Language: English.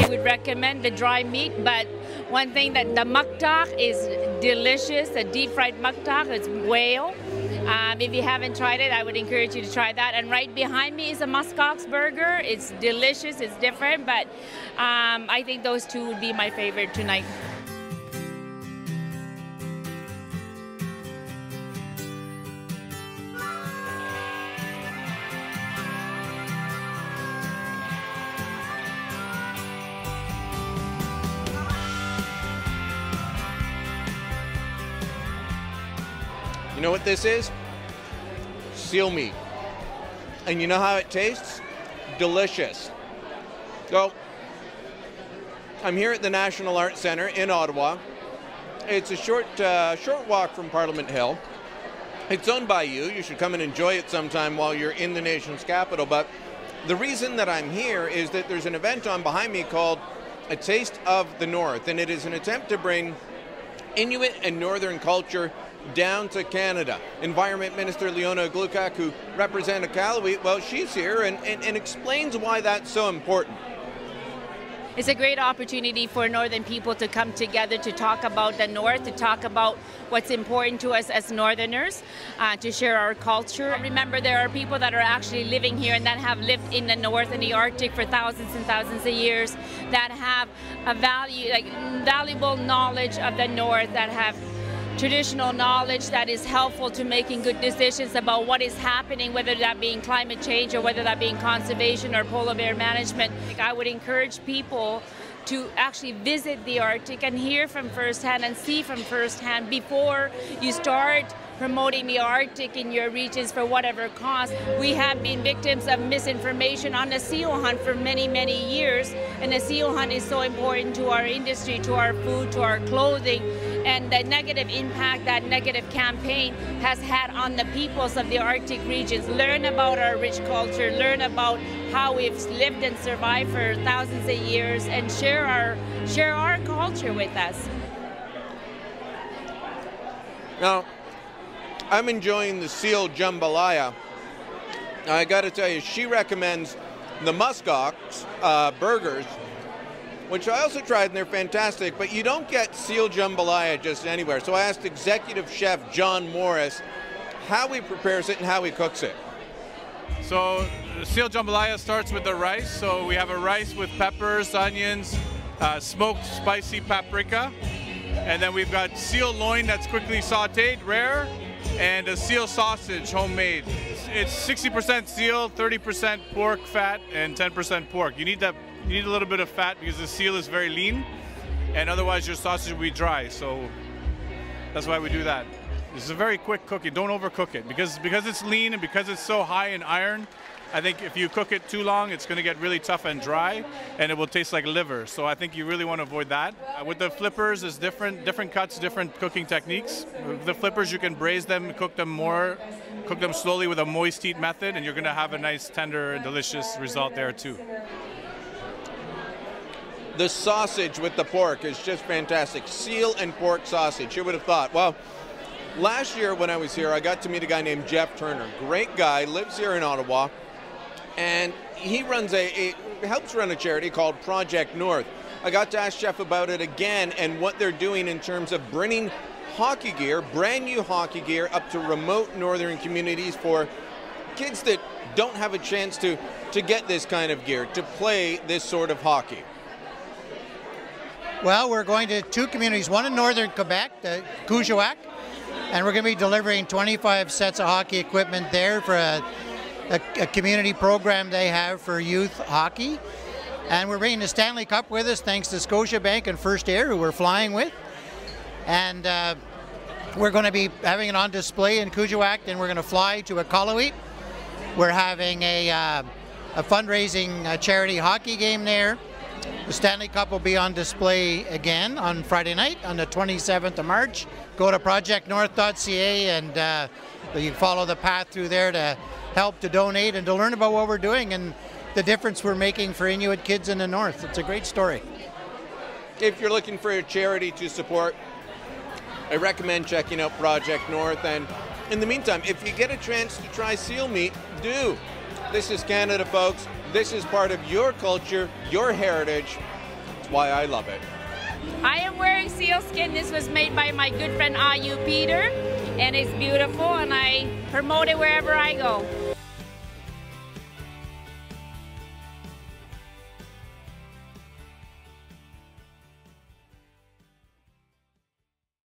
I would recommend the dry meat, but one thing that the Musk-Ox is delicious, the deep fried Musk-Ox, it's whale. If you haven't tried it, I would encourage you to try that. And right behind me is a Musk-Ox burger. It's delicious, it's different, but I think those two would be my favorite tonight. You know what this is? Seal meat. And you know how it tastes? Delicious. So, I'm here at the National Arts Centre in Ottawa. It's a short walk from Parliament Hill. It's owned by you. You should come and enjoy it sometime while you're in the nation's capital. But the reason that I'm here is that there's an event on behind me called A Taste of the North. And it is an attempt to bring Inuit and Northern culture down to Canada. Environment Minister Leona Glukak, who represents Iqaluit, well, she's here and explains why that's so important. It's a great opportunity for Northern people to come together to talk about the North, to talk about what's important to us as Northerners, to share our culture. Remember, there are people that are actually living here and that have lived in the North and the Arctic for thousands and thousands of years, that have a valuable knowledge of the North, that have traditional knowledge that is helpful to making good decisions about what is happening, whether that being climate change or whether that being conservation or polar bear management. I would encourage people to actually visit the Arctic and hear from firsthand and see from firsthand before you start promoting the Arctic in your regions for whatever cost. We have been victims of misinformation on the seal hunt for many, many years, and the seal hunt is so important to our industry, to our food, to our clothing, and the negative impact that negative campaign has had on the peoples of the Arctic regions. Learn about our rich culture, learn about how we've lived and survived for thousands of years, and share our culture with us. Now, I'm enjoying the seal jambalaya. I got to tell you, she recommends the Musk-Ox burgers, which I also tried, and they're fantastic, but you don't get seal jambalaya just anywhere. So I asked Executive Chef John Morris how he prepares it and how he cooks it. So seal jambalaya starts with the rice. So we have a rice with peppers, onions, smoked spicy paprika, and then we've got seal loin that's quickly sauteed, rare, and a seal sausage, homemade. It's 60% seal, 30% pork fat, and 10% pork. You need a little bit of fat because the seal is very lean, and otherwise your sausage will be dry. So that's why we do that. This is a very quick cooking. Don't overcook it because it's lean and because it's so high in iron. I think if you cook it too long, it's going to get really tough and dry, and it will taste like liver. So I think you really want to avoid that. With the flippers, it's different cuts, different cooking techniques. With the flippers, you can braise them, cook them slowly with a moist heat method, and you're going to have a nice, tender, delicious result there too. The sausage with the pork is just fantastic. Seal and pork sausage, who would have thought? Well, last year when I was here, I got to meet a guy named Jeff Turner. Great guy, lives here in Ottawa. And he runs helps run a charity called Project North. I got to ask Jeff about it again and what they're doing in terms of bringing hockey gear, brand new hockey gear, up to remote northern communities for kids that don't have a chance to get this kind of gear, to play this sort of hockey. Well, we're going to two communities, one in northern Quebec, the Cuisine, and we're going to be delivering 25 sets of hockey equipment there for a community program they have for youth hockey. And we're bringing the Stanley Cup with us thanks to Scotiabank and First Air, who we're flying with. And we're going to be having it on display in Cuisine, and we're going to fly to Iqaluit. We're having a fundraising charity hockey game there. The Stanley Cup will be on display again on Friday night on the 27th of March. Go to projectnorth.ca and you can follow the path through there to help, to donate, and to learn about what we're doing and the difference we're making for Inuit kids in the North. It's a great story. If you're looking for a charity to support, I recommend checking out Project North. And in the meantime, if you get a chance to try seal meat, do. This is Canada, folks. This is part of your culture, your heritage. That's why I love it. I am wearing sealskin. This was made by my good friend Ayu Peter, and it's beautiful, and I promote it wherever I go.